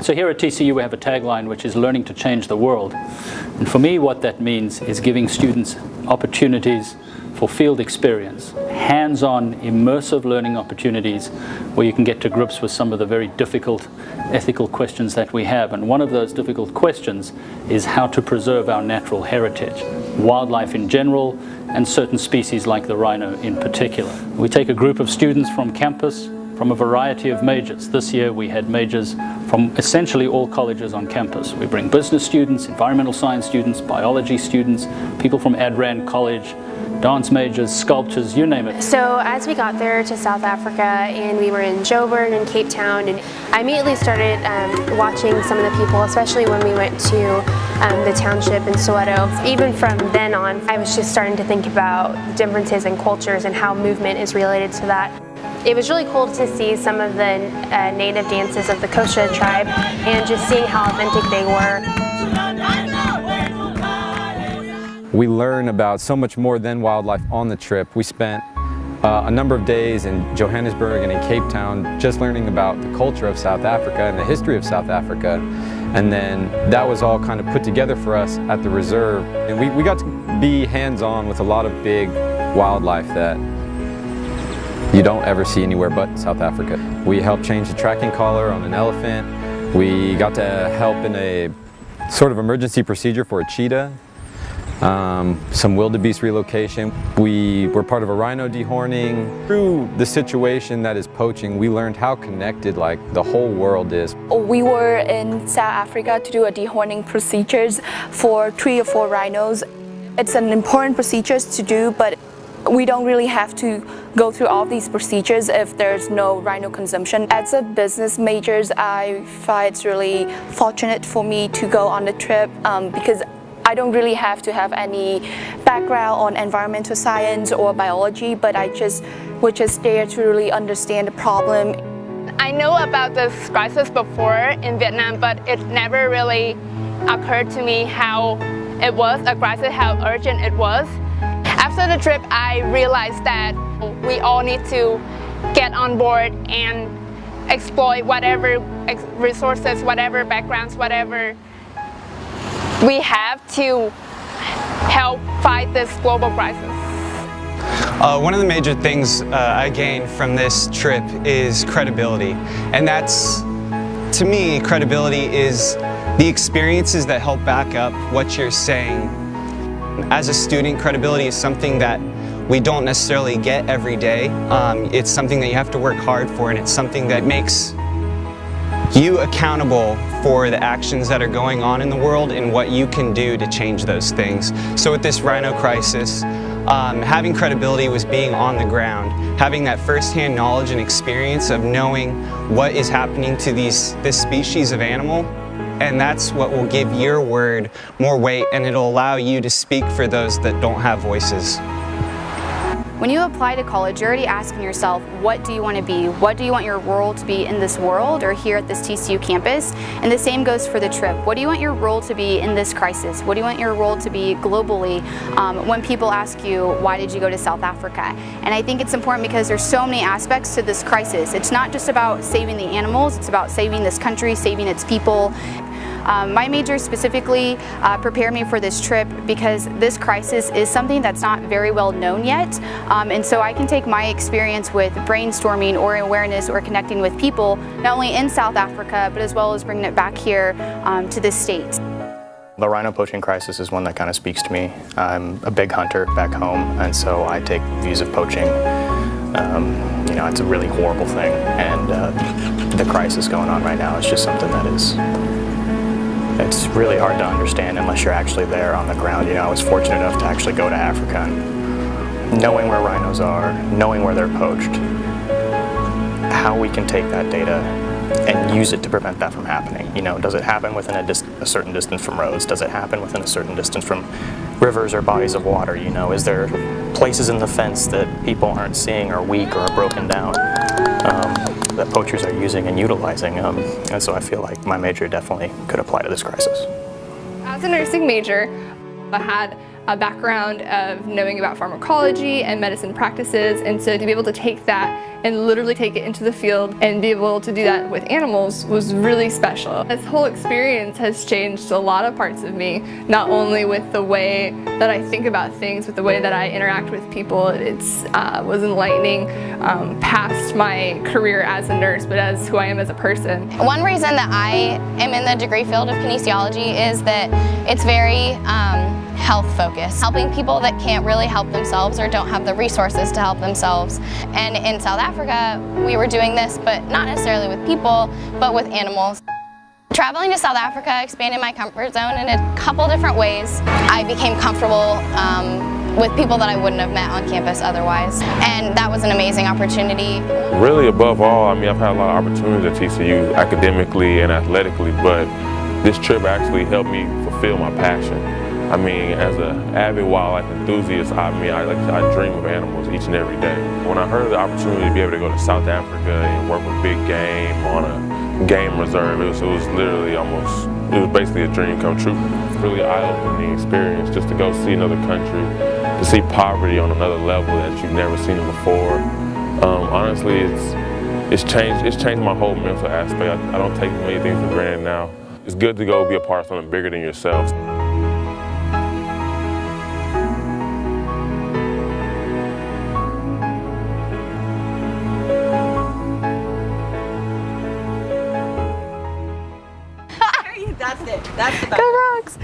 So here at TCU we have a tagline which is learning to change the world. And for me what that means is giving students opportunities for field experience, hands-on, immersive learning opportunities where you can get to grips with some of the very difficult ethical questions that we have. And one of those difficult questions is how to preserve our natural heritage, wildlife in general, and certain species like the rhino in particular. We take a group of students from campus from a variety of majors. This year we had majors from essentially all colleges on campus. We bring business students, environmental science students, biology students, people from Adrand College, dance majors, sculptors, you name it. So as we got there to South Africa and we were in Joburg and Cape Town, and I immediately started watching some of the people, especially when we went to the township in Soweto. Even from then on, I was just starting to think about differences in cultures and how movement is related to that. It was really cool to see some of the native dances of the Kosha tribe and just seeing how authentic they were. We learn about so much more than wildlife on the trip. We spent a number of days in Johannesburg and in Cape Town just learning about the culture of South Africa and the history of South Africa. And then that was all kind of put together for us at the reserve. And we got to be hands-on with a lot of big wildlife that you don't ever see anywhere but South Africa. We helped change the tracking collar on an elephant. We got to help in a sort of emergency procedure for a cheetah. Some wildebeest relocation. We were part of a rhino dehorning. Through the situation that is poaching, we learned how connected the whole world is. We were in South Africa to do a dehorning procedures for 3 or 4 rhinos. It's an important procedures to do, but we don't really have to go through all these procedures if there's no rhino consumption. As a business major, I find it's really fortunate for me to go on the trip because I don't really have to have any background on environmental science or biology, but I was just there to really understand the problem. I know about this crisis before in Vietnam, but it never really occurred to me how it was a crisis, how urgent it was. After the trip, I realized that we all need to get on board and exploit whatever resources, whatever backgrounds, whatever we have to help fight this global crisis. One of the major things I gained from this trip is credibility. And that's, to me, credibility is the experiences that help back up what you're saying. As a student, credibility is something that we don't necessarily get every day. It's something that you have to work hard for, and it's something that makes you accountable for the actions that are going on in the world and what you can do to change those things. So with this rhino crisis, having credibility was being on the ground, having that firsthand knowledge and experience of knowing what is happening to this species of animal. And that's what will give your word more weight, and it'll allow you to speak for those that don't have voices. When you apply to college, you're already asking yourself, what do you want to be? What do you want your role to be in this world or here at this TCU campus? And the same goes for the trip. What do you want your role to be in this crisis? What do you want your role to be globally when people ask you, why did you go to South Africa? And I think it's important because there's so many aspects to this crisis. It's not just about saving the animals, it's about saving this country, saving its people. My major specifically prepared me for this trip because this crisis is something that's not very well known yet, and so I can take my experience with brainstorming or awareness or connecting with people not only in South Africa but as well as bringing it back here to the States. The rhino poaching crisis is one that kind of speaks to me. I'm a big hunter back home, and so I take views of poaching. You know, it's a really horrible thing, and the crisis going on right now is just something that it's really hard to understand unless you're actually there on the ground. You know, I was fortunate enough to actually go to Africa, and knowing where rhinos are, knowing where they're poached, how we can take that data and use it to prevent that from happening. You know, does it happen within a certain distance from roads? Does it happen within a certain distance from rivers or bodies of water? You know, is there places in the fence that people aren't seeing or weak or are broken down that poachers are using and utilizing? And so I feel like my major definitely could apply to this crisis. As a nursing major, I had a background of knowing about pharmacology and medicine practices, and so to be able to take that and literally take it into the field and be able to do that with animals was really special. This whole experience has changed a lot of parts of me, not only with the way that I think about things, but the way that I interact with people. It was enlightening past my career as a nurse, but as who I am as a person. One reason that I am in the degree field of kinesiology is that it's very health focused, helping people that can't really help themselves or don't have the resources to help themselves. And in South Africa, we were doing this, but not necessarily with people, but with animals. Traveling to South Africa expanded my comfort zone in a couple different ways. I became comfortable with people that I wouldn't have met on campus otherwise, and that was an amazing opportunity. Really, above all, I mean, I've had a lot of opportunities at TCU academically and athletically, but this trip actually helped me fulfill my passion. I mean, as an avid wildlife enthusiast, I dream of animals each and every day. When I heard the opportunity to be able to go to South Africa and work with big game on a game reserve, it was literally it was basically a dream come true. Really eye-opening experience just to go see another country, to see poverty on another level that you've never seen it before. Honestly, it's changed my whole mental aspect. I don't take many things for granted now. It's good to go be a part of something bigger than yourself. That's it. That's the Go Rocks!